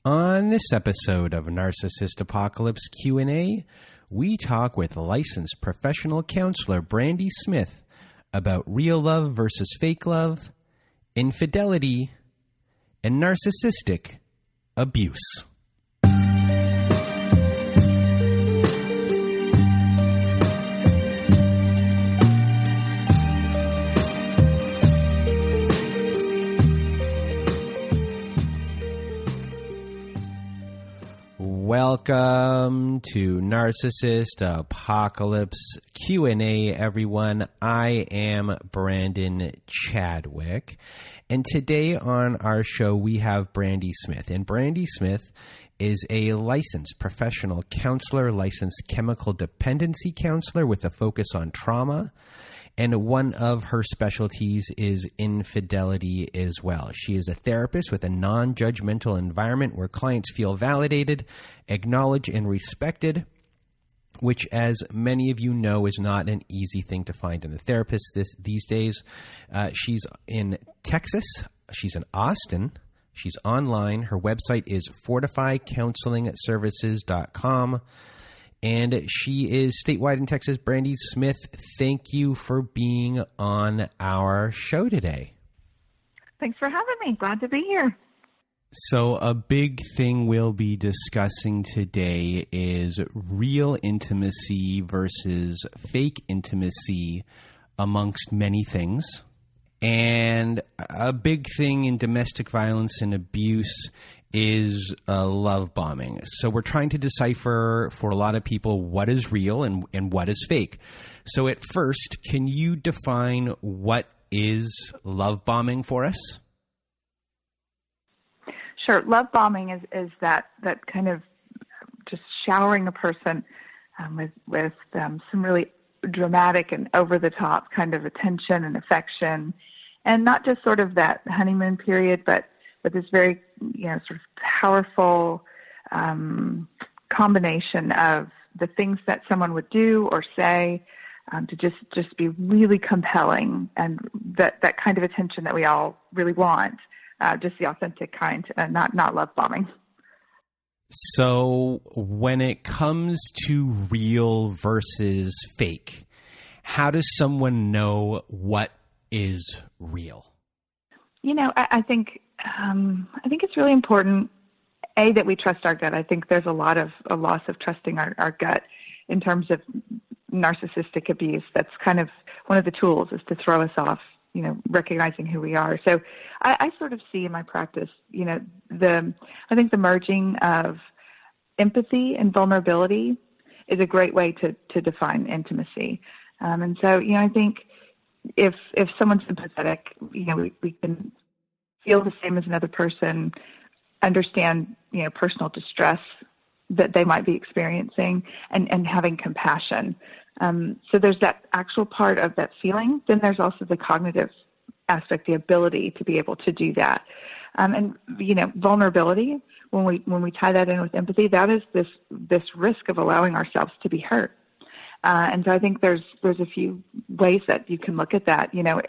On this episode of Narcissist Apocalypse Q&A, we talk with licensed professional counselor Brandee Smith about real love versus fake love, infidelity, and narcissistic abuse. Welcome to Narcissist Apocalypse Q&A, everyone. I am Brandon Chadwick, and today on our show we have Brandee Smith. And Brandee Smith is a licensed professional counselor, licensed chemical dependency counselor with a focus on trauma. And one of her specialties is infidelity as well. She is a therapist with a non-judgmental environment where clients feel validated, acknowledged, and respected, which, as many of you know, is not an easy thing to find in a therapist these days. She's in Texas. She's in Austin. She's online. Her website is fortifycounselingservices.com. And she is statewide in Texas. Brandee Smith, thank you for being on our show today. Thanks for having me. Glad to be here. So a big thing we'll be discussing today is real intimacy versus fake intimacy amongst many things. And a big thing in domestic violence and abuse is love bombing. So we're trying to decipher for a lot of people what is real and what is fake. So at first, can you define what is love bombing for us? Sure. Love bombing is that kind of just showering a person with some really dramatic and over-the-top kind of attention and affection, and not just sort of that honeymoon period, but this very, sort of powerful combination of the things that someone would do or say to just be really compelling, and that kind of attention that we all really want, just the authentic kind, not love bombing. So when it comes to real versus fake, how does someone know what is real? I think it's really important, that we trust our gut. I think there's a loss of trusting our gut in terms of narcissistic abuse. That's kind of one of the tools, is to throw us off, recognizing who we are. So I sort of see in my practice, I think the merging of empathy and vulnerability is a great way to define intimacy. And so, I think if someone's sympathetic, we can feel the same as another person, understand, personal distress that they might be experiencing, and having compassion. So there's that actual part of that feeling. Then there's also the cognitive aspect, the ability to be able to do that. And vulnerability, when we tie that in with empathy, that is this risk of allowing ourselves to be hurt. And so I think there's a few ways that you can look at that. In a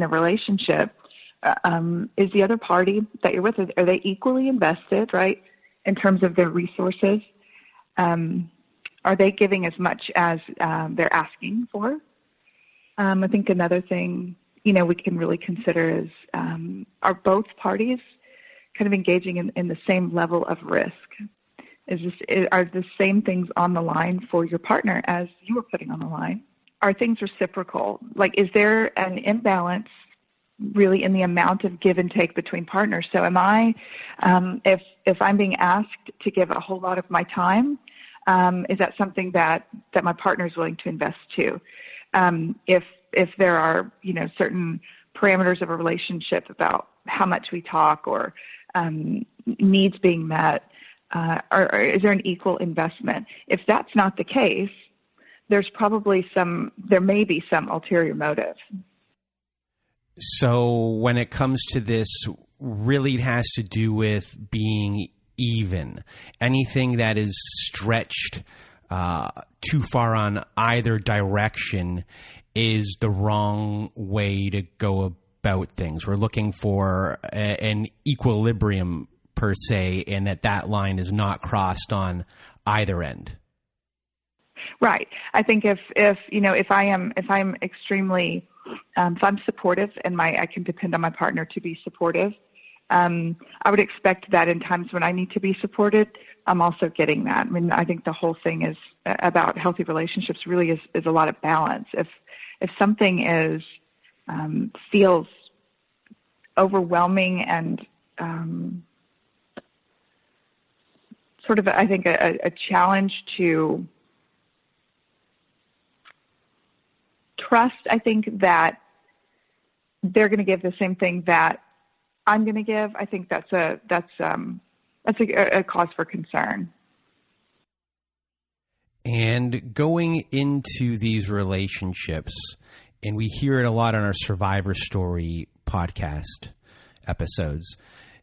relationship, is the other party that you're with, are they equally invested, right, in terms of their resources? Are they giving as much as they're asking for? I think another thing, we can really consider is, are both parties kind of engaging in the same level of risk? Are the same things on the line for your partner as you are putting on the line? Are things reciprocal? Like, is there an imbalance really in the amount of give and take between partners? So am I, if I'm being asked to give a whole lot of my time, is that something that my partner is willing to invest to? If there are, certain parameters of a relationship about how much we talk or needs being met, or is there an equal investment? If that's not the case, there may be some ulterior motive. So when it comes to this, really it has to do with being even. Anything that is stretched too far on either direction is the wrong way to go about things. We're looking for an equilibrium per se, and that line is not crossed on either end. Right. I think if I'm extremely, if I'm supportive and I can depend on my partner to be supportive, I would expect that in times when I need to be supported, I'm also getting that. I mean, I think the whole thing is about healthy relationships really is a lot of balance. If something feels overwhelming and sort of, I think, a challenge to trust, I think that they're going to give the same thing that I'm going to give. I think that's a cause for concern. And going into these relationships, and we hear it a lot on our Survivor Story podcast episodes,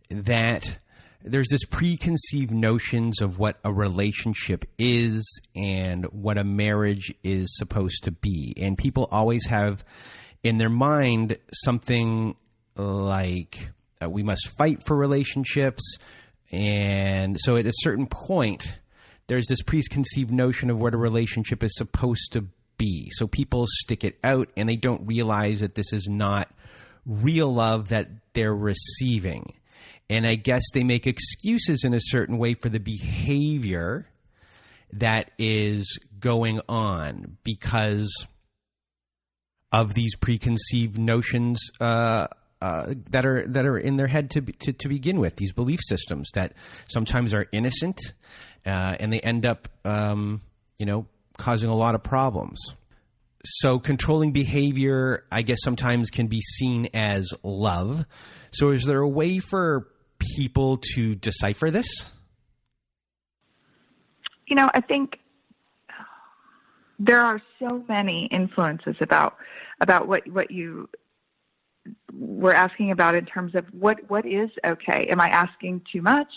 that there's this preconceived notions of what a relationship is and what a marriage is supposed to be. And people always have in their mind something like we must fight for relationships. And so at a certain point, there's this preconceived notion of what a relationship is supposed to be. So people stick it out and they don't realize that this is not real love that they're receiving. And I guess they make excuses in a certain way for the behavior that is going on because of these preconceived notions that are in their head to begin with. These belief systems that sometimes are innocent and they end up causing a lot of problems. So controlling behavior, I guess, sometimes can be seen as love. So is there a way for people to decipher this? I think there are so many influences about what you were asking about in terms of what is okay. Am I asking too much?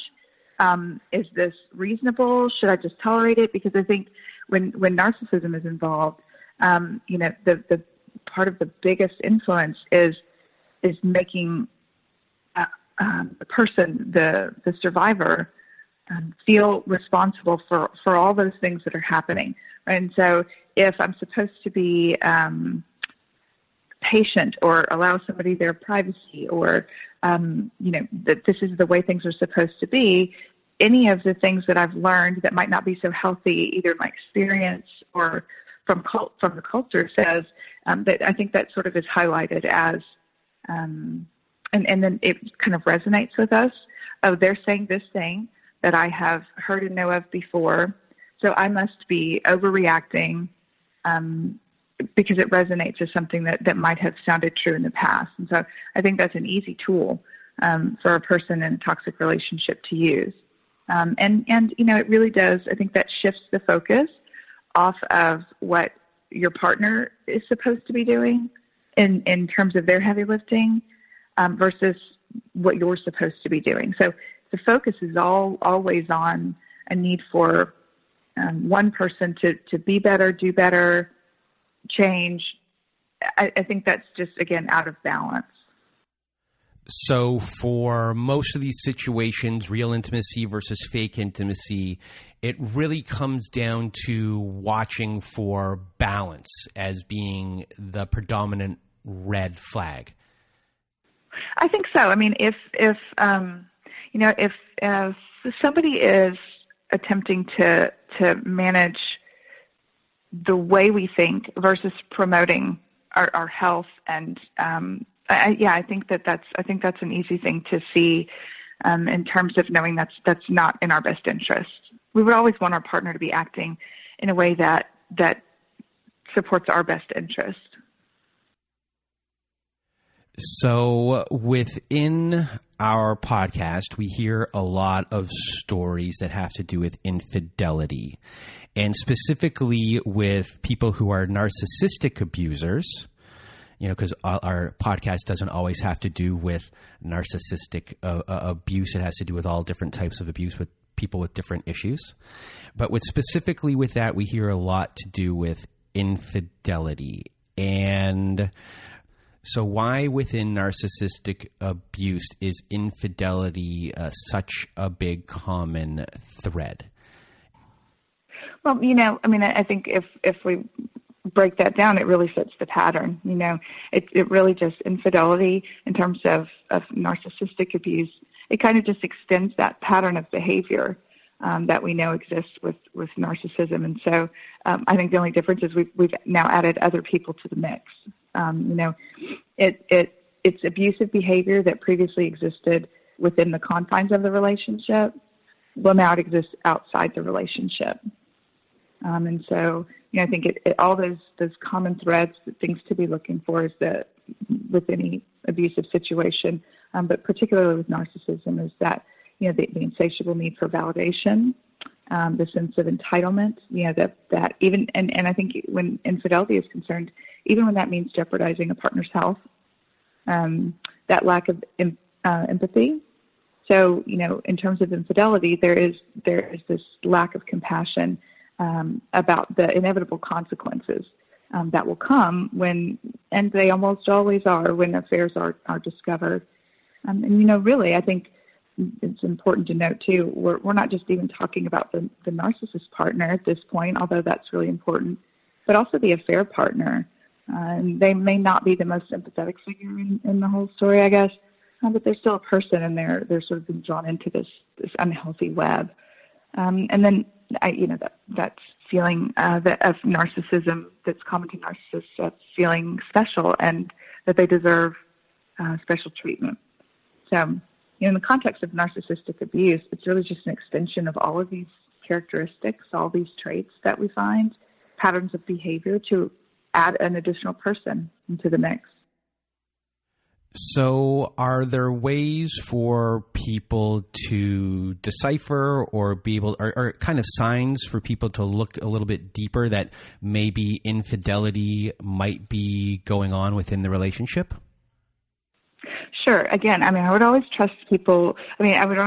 Is this reasonable? Should I just tolerate it? Because I think when narcissism is involved, the part of the biggest influence is making the person, the survivor, feel responsible for all those things that are happening. Right? And so if I'm supposed to be patient or allow somebody their privacy or, that this is the way things are supposed to be, any of the things that I've learned that might not be so healthy, either my experience or from the culture says, that I think that sort of is highlighted as, and then it kind of resonates with us. Oh, they're saying this thing that I have heard and know of before, so I must be overreacting because it resonates as something that might have sounded true in the past. And so I think that's an easy tool for a person in a toxic relationship to use. And it really does, I think that shifts the focus off of what your partner is supposed to be doing in terms of their heavy lifting versus what you're supposed to be doing. So the focus is always on a need for one person to be better, do better, change. I think that's just, again, out of balance. So for most of these situations, real intimacy versus fake intimacy, it really comes down to watching for balance as being the predominant red flag. I think so. I mean, if somebody is attempting to manage the way we think versus promoting our health and I think that's an easy thing to see in terms of knowing that's not in our best interest. We would always want our partner to be acting in a way that supports our best interest. So within our podcast, we hear a lot of stories that have to do with infidelity, and specifically with people who are narcissistic abusers. Because our podcast doesn't always have to do with narcissistic abuse. It has to do with all different types of abuse with people with different issues. But specifically with that, we hear a lot to do with infidelity. And So why within narcissistic abuse is infidelity such a big common thread? Well, I think if we break that down, it really fits the pattern. It really just infidelity in terms of narcissistic abuse. It kind of just extends that pattern of behavior that we know exists with narcissism. And so I think the only difference is we've now added other people to the mix. It's abusive behavior that previously existed within the confines of the relationship. Well, now it exists outside the relationship. And so, I think all those common threads, things to be looking for is that with any abusive situation, but particularly with narcissism, is that, the insatiable need for validation, the sense of entitlement, that even, and I think when infidelity is concerned, even when that means jeopardizing a partner's health, that lack of empathy. So, in terms of infidelity, there is this lack of compassion about the inevitable consequences that will come when, and they almost always are, when affairs are discovered. And really, I think it's important to note too, we're not just even talking about the narcissist partner at this point, although that's really important, but also the affair partner. They may not be the most sympathetic figure in the whole story, I guess, but they're still a person, and they're sort of being drawn into this unhealthy web. And then that feeling of narcissism that's common to narcissists, of feeling special and that they deserve special treatment. So, in the context of narcissistic abuse, it's really just an extension of all of these characteristics, all these traits that we find, patterns of behavior, to add an additional person into the mix. So are there ways for people to decipher or be able, or kind of signs for people to look a little bit deeper that maybe infidelity might be going on within the relationship? Sure. Again, I would always trust people. I would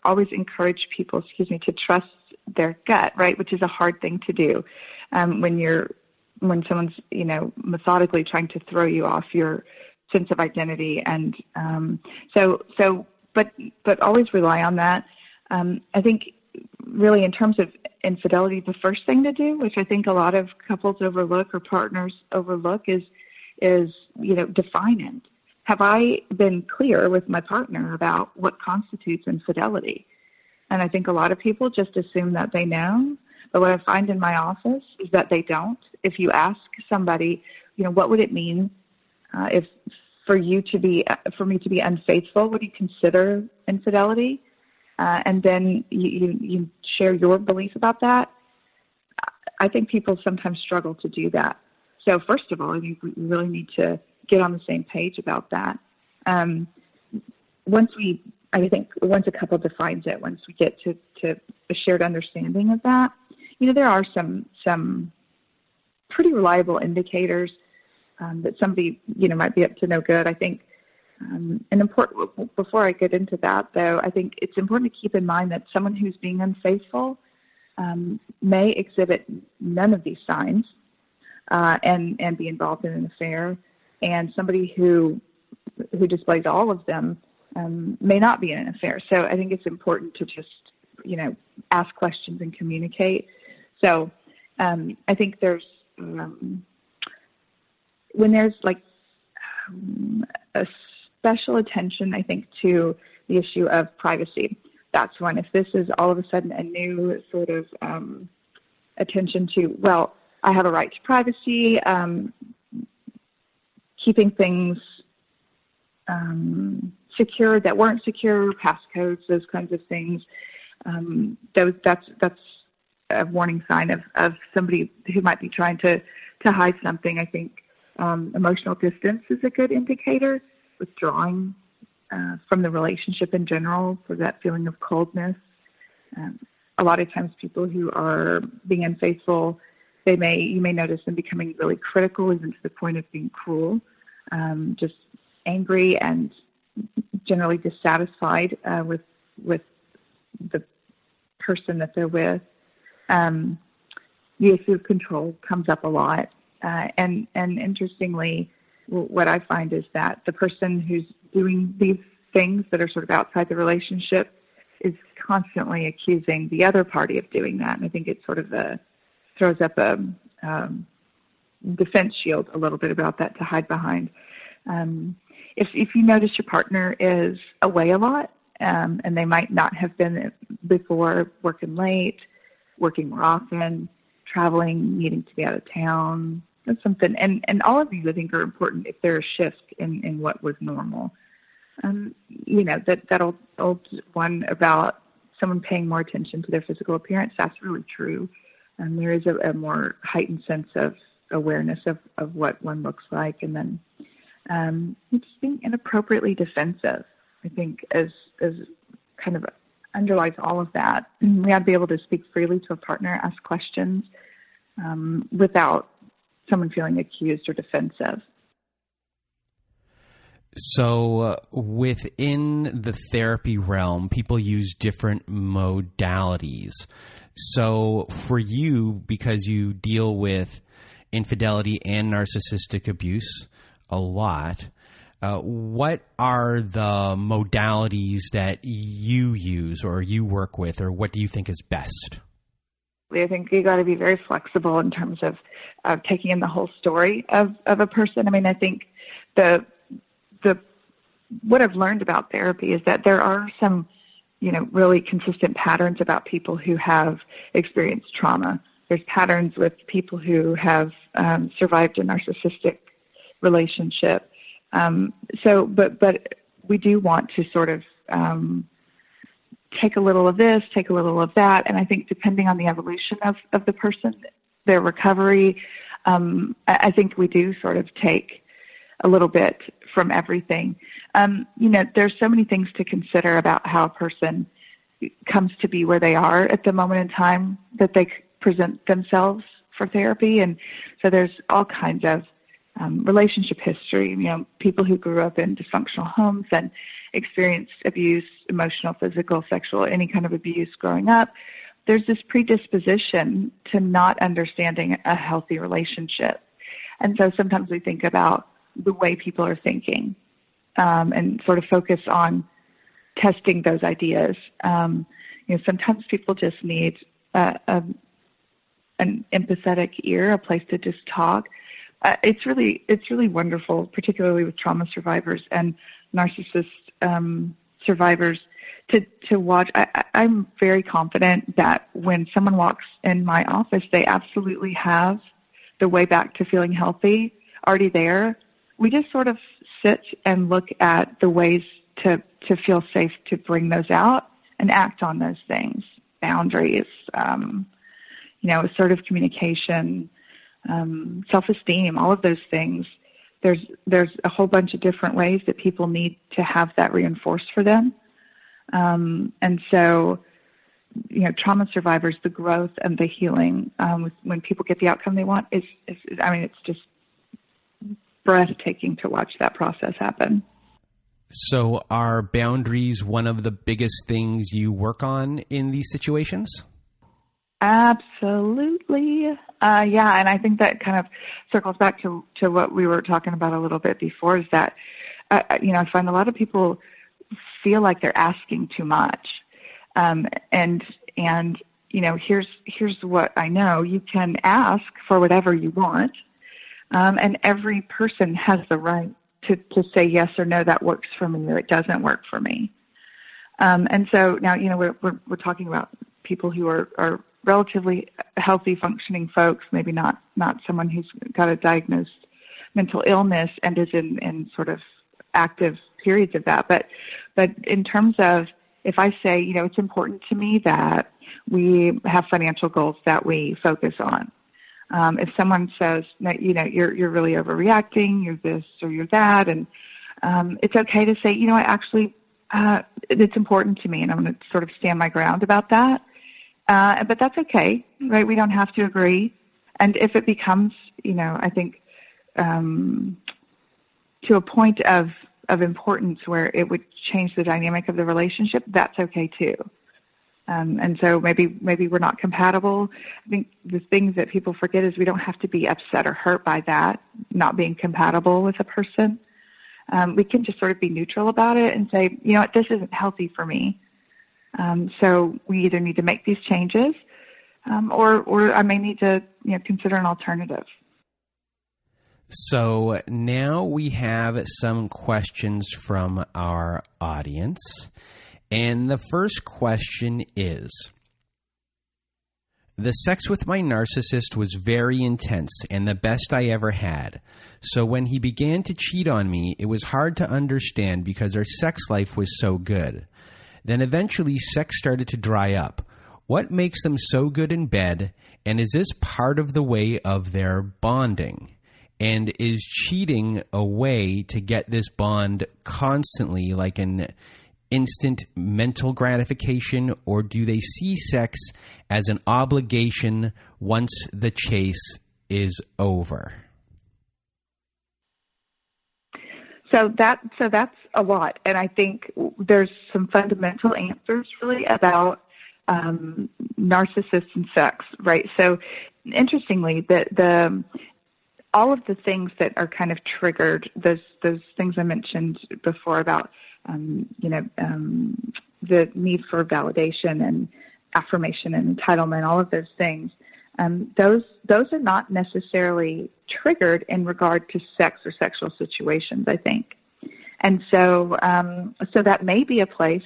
always encourage people, to trust their gut, right? Which is a hard thing to do when someone's, methodically trying to throw you off your sense of identity. And but always rely on that. I think really in terms of infidelity, the first thing to do, which I think a lot of couples overlook or partners overlook, is define it. Have I been clear with my partner about what constitutes infidelity? And I think a lot of people just assume that they know. But what I find in my office is that they don't. If you ask somebody, what would it mean if for me to be unfaithful? Would you consider infidelity? And then you share your belief about that. I think people sometimes struggle to do that. So first of all, I think we really need to get on the same page about that. Once a couple defines it, once we get to a shared understanding of that, there are some pretty reliable indicators that somebody, might be up to no good. I think, and important, before I get into that though, I think it's important to keep in mind that someone who's being unfaithful may exhibit none of these signs and be involved in an affair, and somebody who displays all of them may not be in an affair. So I think it's important to just, ask questions and communicate. So I think there's when there's a special attention, I think, to the issue of privacy. That's one. If this is all of a sudden a new sort of attention to, well, I have a right to privacy, keeping things secure that weren't secure, passcodes, those kinds of things. That's a warning sign of somebody who might be trying to hide something. I think emotional distance is a good indicator, withdrawing from the relationship in general for that feeling of coldness. A lot of times people who are being unfaithful, you may notice them becoming really critical, even to the point of being cruel, just angry and generally dissatisfied with the person that they're with. The issue of control comes up a lot, and interestingly, what I find is that the person who's doing these things that are sort of outside the relationship is constantly accusing the other party of doing that. And I think it sort of throws up a defense shield a little bit about that to hide behind. If you notice your partner is away a lot, and they might not have been before, working late, working more often, traveling, needing to be out of town, that's something. And all of these, I think, are important if there's a shift in what was normal. That old one about someone paying more attention to their physical appearance, that's really true. There is a more heightened sense of awareness of what one looks like. And then just being inappropriately defensive, I think, as kind of underlies all of that. We have to be able to speak freely to a partner, ask questions without someone feeling accused or defensive. So within the therapy realm, people use different modalities. So for you, because you deal with infidelity and narcissistic abuse a lot, what are the modalities that you use or you work with, or what do you think is best? I think you got to be very flexible in terms of taking in the whole story of a person. I mean, I think what I've learned about therapy is that there are some, really consistent patterns about people who have experienced trauma. There's patterns with people who have survived a narcissistic relationship. But we do want to sort of take a little of this, take a little of that, and I think depending on the evolution of the person, their recovery, I think we do sort of take a little bit from everything. There's so many things to consider about how a person comes to be where they are at the moment in time that they present themselves for therapy. And so there's all kinds of relationship history, people who grew up in dysfunctional homes and experienced abuse, emotional, physical, sexual, any kind of abuse growing up. There's this predisposition to not understanding a healthy relationship. And so sometimes we think about the way people are thinking and sort of focus on testing those ideas. Sometimes people just need an empathetic ear, a place to just talk. It's really wonderful, particularly with trauma survivors and narcissist survivors, to watch. I'm very confident that when someone walks in my office, they absolutely have the way back to feeling healthy already there. We just sort of sit and look at the ways to feel safe to bring those out and act on those things. Boundaries, assertive communication, self-esteem, all of those things. There's a whole bunch of different ways that people need to have that reinforced for them. And so, trauma survivors, the growth and the healing, when people get the outcome they want it's just breathtaking to watch that process happen. So are boundaries one of the biggest things you work on in these situations? Absolutely. Yeah, and I think that kind of circles back to what we were talking about a little bit before, is that, I find a lot of people feel like they're asking too much. And here's what I know. You can ask for whatever you want, and every person has the right to say yes or no, that works for me, or it doesn't work for me. And so now, we're talking about people who are relatively healthy, functioning folks, maybe not someone who's got a diagnosed mental illness and is in sort of active periods of that. But in terms of, if I say, it's important to me that we have financial goals that we focus on. If someone says that, you're really overreacting, you're this or you're that, and it's okay to say, actually, it's important to me, and I'm going to sort of stand my ground about that. But that's okay, right? We don't have to agree. And if it becomes, I think, to a point of importance where it would change the dynamic of the relationship, that's okay too. And so maybe we're not compatible. I think the things that people forget is we don't have to be upset or hurt by that, not being compatible with a person. We can just sort of be neutral about it and say, you know what, this isn't healthy for me. So we either need to make these changes, or I may need to, consider an alternative. So now we have some questions from our audience. And the first question is, the sex with my narcissist was very intense and the best I ever had. So when he began to cheat on me, it was hard to understand because our sex life was so good. Then eventually sex started to dry up. What makes them so good in bed? And is this part of the way of their bonding? And is cheating a way to get this bond constantly, like an instant mental gratification, or do they see sex as an obligation once the chase is over? So that's a lot, and I think there's some fundamental answers really about narcissists and sex, right? So interestingly, the all of the things that are kind of triggered, those things I mentioned before about the need for validation and affirmation and entitlement, all of those things, those are not necessarily triggered in regard to sex or sexual situations, I think. And so that may be a place,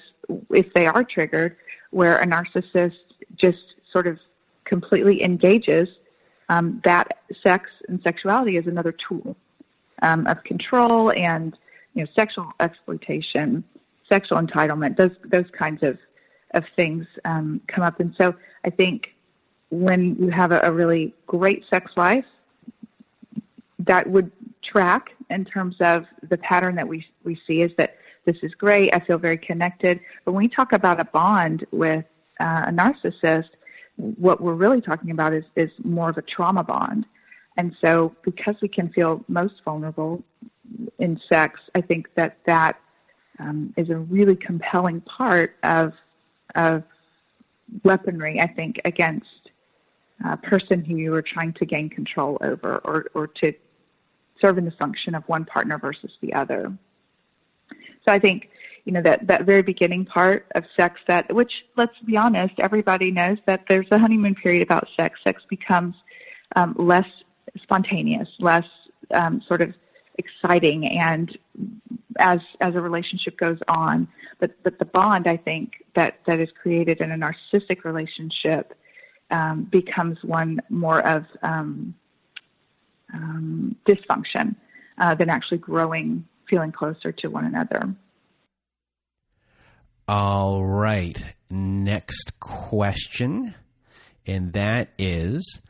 if they are triggered, where a narcissist just sort of completely engages that sex and sexuality as another tool of control and sexual exploitation, sexual entitlement, those kinds of things come up. And so I think when you have a really great sex life, that would track in terms of the pattern that we see is that this is great, I feel very connected. But when we talk about a bond with a narcissist, what we're really talking about is more of a trauma bond. And so because we can feel most vulnerable in sex, I think that is a really compelling part of weaponry, I think, against a person who you are trying to gain control over or to serve in the function of one partner versus the other. So I think, that very beginning part of sex, which, let's be honest, everybody knows that there's a honeymoon period about sex. Sex becomes less spontaneous, less sort of exciting, and as a relationship goes on. But the bond, I think, that is created in a narcissistic relationship becomes one more of dysfunction than actually growing, feeling closer to one another. All right. Next question, and that is,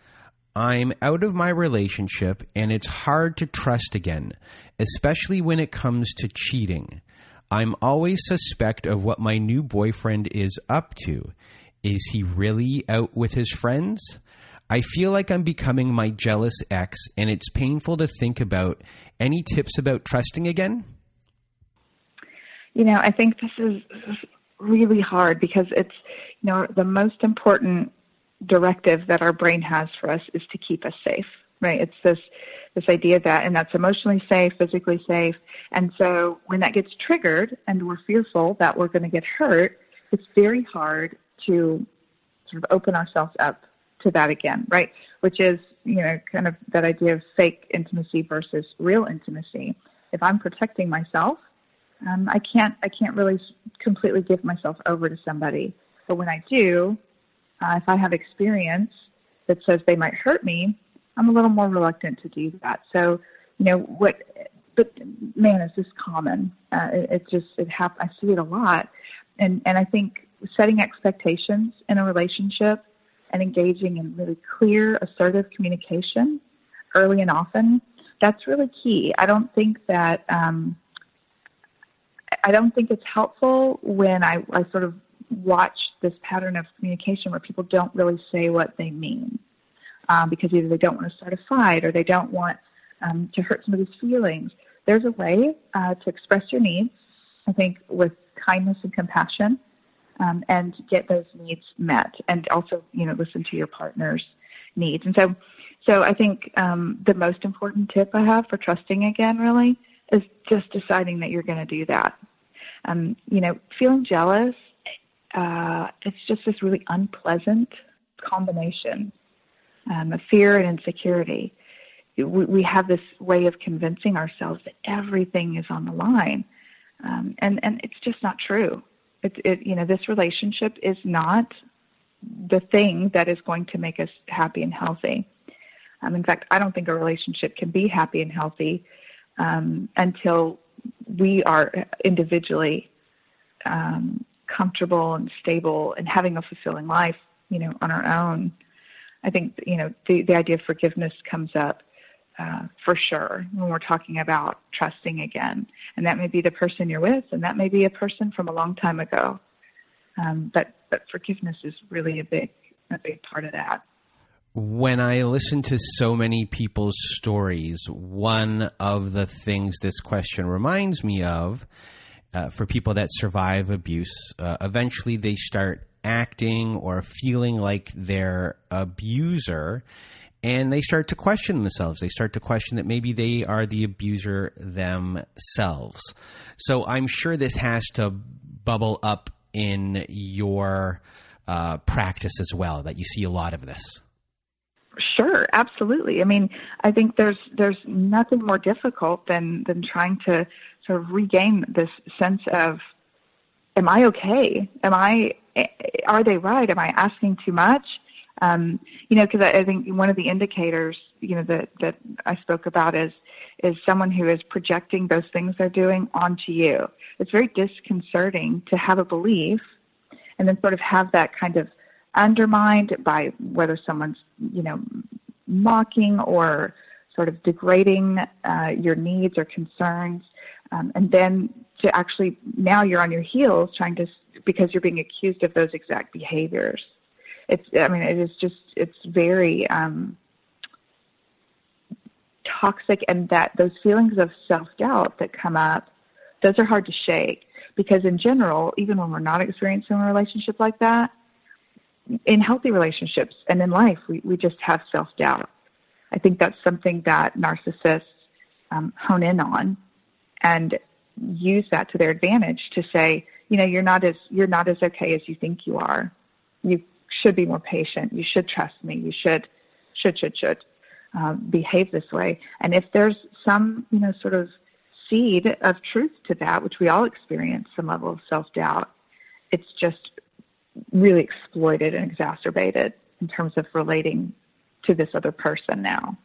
I'm out of my relationship and it's hard to trust again, especially when it comes to cheating. I'm always suspect of what my new boyfriend is up to. Is he really out with his friends? I feel like I'm becoming my jealous ex, and it's painful to think about. Any tips about trusting again? I think this is really hard because it's, the most important directive that our brain has for us is to keep us safe, right? It's this idea that, and that's emotionally safe, physically safe. And so when that gets triggered and we're fearful that we're going to get hurt, it's very hard to sort of open ourselves up to that again, right? Which is, kind of that idea of fake intimacy versus real intimacy. If I'm protecting myself, I can't really completely give myself over to somebody. But when I do, if I have experience that says they might hurt me, I'm a little more reluctant to do that. So, but man, is this common? It happens. I see it a lot. And I think setting expectations in a relationship and engaging in really clear, assertive communication early and often, that's really key. I don't think it's helpful when I sort of watch this pattern of communication where people don't really say what they mean because either they don't want to start a fight or they don't want to hurt somebody's feelings. There's a way to express your needs, I think, with kindness and compassion, and get those needs met, and also, listen to your partner's needs. And so I think the most important tip I have for trusting again really is just deciding that you're going to do that. Feeling jealous, it's just this really unpleasant combination of fear and insecurity. We have this way of convincing ourselves that everything is on the line, and it's just not true. This relationship is not the thing that is going to make us happy and healthy. In fact, I don't think a relationship can be happy and healthy until we are individually comfortable and stable and having a fulfilling life, on our own. I think, the idea of forgiveness comes up for sure when we're talking about trusting again. And that may be the person you're with, and that may be a person from a long time ago. But forgiveness is really a big part of that. When I listen to so many people's stories, one of the things this question reminds me of, for people that survive abuse, eventually they start acting or feeling like their abuser, and they start to question themselves. They start to question that maybe they are the abuser themselves. So I'm sure this has to bubble up in your practice as well, that you see a lot of this. Sure, absolutely. I mean, I think there's nothing more difficult than trying to sort of regain this sense of, am I okay? Are they right? Am I asking too much? Because I think one of the indicators, that I spoke about is someone who is projecting those things they're doing onto you. It's very disconcerting to have a belief and then sort of have that kind of undermined by whether someone's, mocking or sort of degrading your needs or concerns. And then to actually, now you're on your heels because you're being accused of those exact behaviors. It's very toxic, and that those feelings of self-doubt that come up, those are hard to shake, because in general, even when we're not experiencing a relationship like that, in healthy relationships and in life, we just have self-doubt. I think that's something that narcissists hone in on and use that to their advantage to say, you're not as okay as you think you are. You should be more patient. You should trust me. You should behave this way. And if there's some, sort of seed of truth to that, which we all experience some level of self-doubt, it's just really exploited and exacerbated in terms of relating to this other person now.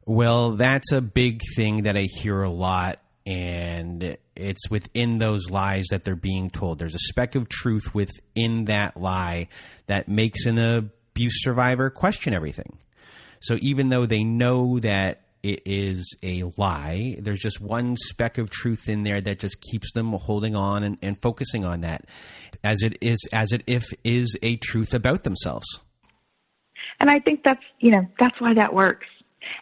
Well, that's a big thing that I hear a lot, and it's within those lies that they're being told. There's a speck of truth within that lie that makes an abuse survivor question everything. So even though they know that it is a lie, there's just one speck of truth in there that just keeps them holding on and focusing on that as it is a truth about themselves. And I think that's why that works.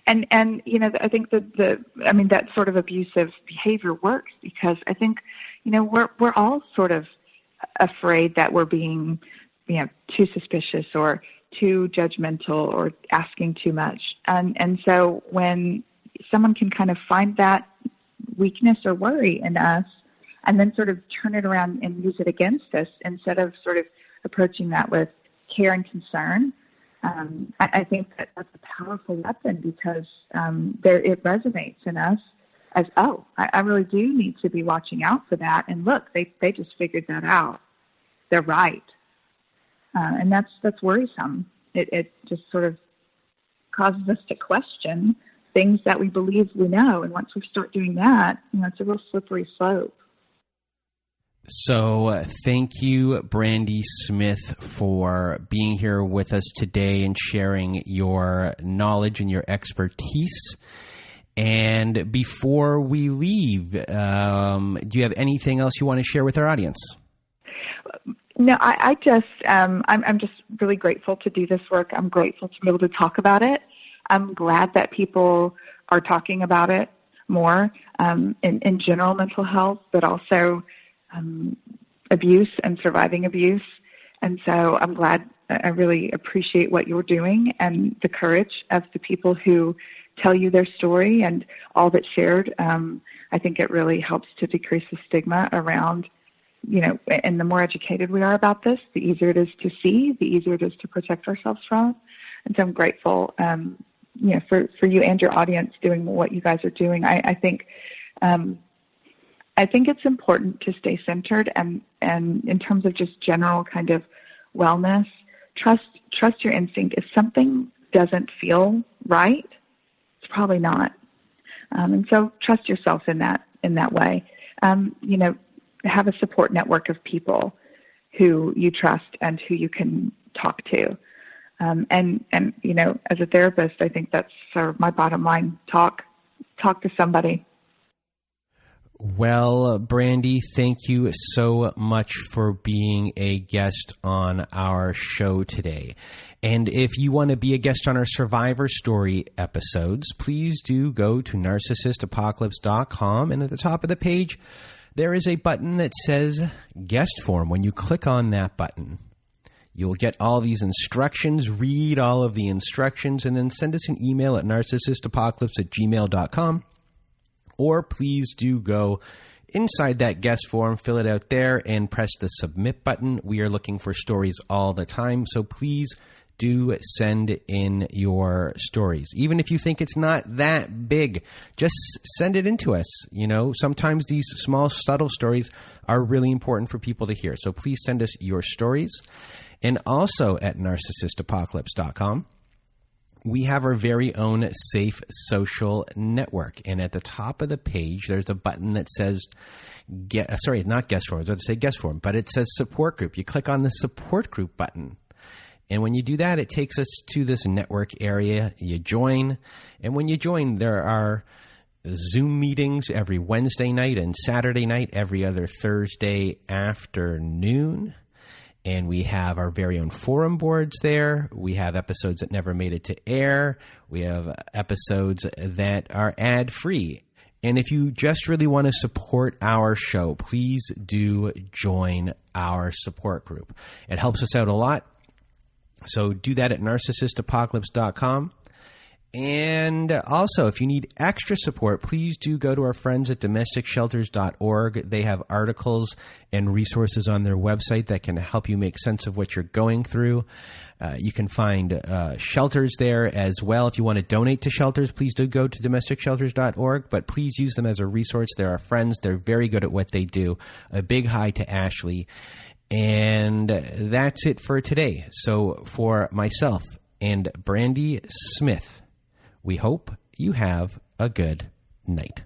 And I think that sort of abusive behavior works because I think, we're all sort of afraid that we're being, too suspicious or too judgmental or asking too much. And so when someone can kind of find that weakness or worry in us and then sort of turn it around and use it against us instead of sort of approaching that with care and concern, I think that's a powerful weapon because it resonates in us as, I really do need to be watching out for that. And look, they just figured that out. They're right. And that's worrisome. It just sort of causes us to question things that we believe we know. And once we start doing that, it's a real slippery slope. So thank you, Brandee Smith, for being here with us today and sharing your knowledge and your expertise. And before we leave, do you have anything else you want to share with our audience? No, I'm just really grateful to do this work. I'm grateful to be able to talk about it. I'm glad that people are talking about it more in general mental health, but also abuse and surviving abuse. And so I'm glad, I really appreciate what you're doing and the courage of the people who tell you their story and all that's shared. I think it really helps to decrease the stigma around, and the more educated we are about this, the easier it is to see, the easier it is to protect ourselves from. And so I'm grateful, for you and your audience doing what you guys are doing. I think it's important to stay centered and in terms of just general kind of wellness, trust your instinct. If something doesn't feel right, it's probably not. And so trust yourself in that way. Have a support network of people who you trust and who you can talk to. And as a therapist, I think that's sort of my bottom line. Talk to somebody. Well, Brandee, thank you so much for being a guest on our show today. And if you want to be a guest on our Survivor Story episodes, please do go to narcissistapocalypse.com. And at the top of the page, there is a button that says Guest Form. When you click on that button, you'll get all these instructions, read all of the instructions, and then send us an email at narcissistapocalypse@gmail.com. Or please do go inside that guest form, fill it out there, and press the submit button. We are looking for stories all the time, so please do send in your stories. Even if you think it's not that big, just send it in to us. Sometimes these small, subtle stories are really important for people to hear. So please send us your stories. And also at narcissistapocalypse.com, we have our very own safe social network. And at the top of the page, there's a button that says, not guest form, I was about to say guest form, but it says support group. You click on the support group button. And when you do that, it takes us to this network area. You join. And when you join, there are Zoom meetings every Wednesday night and Saturday night, every other Thursday afternoon. And we have our very own forum boards there. We have episodes that never made it to air. We have episodes that are ad-free. And if you just really want to support our show, please do join our support group. It helps us out a lot. So do that at narcissistapocalypse.com. And also, if you need extra support, please do go to our friends at domesticshelters.org. They have articles and resources on their website that can help you make sense of what you're going through. You can find shelters there as well. If you want to donate to shelters, please do go to domesticshelters.org, but please use them as a resource. They're our friends. They're very good at what they do. A big hi to Ashley. And that's it for today. So for myself and Brandee Smith, we hope you have a good night.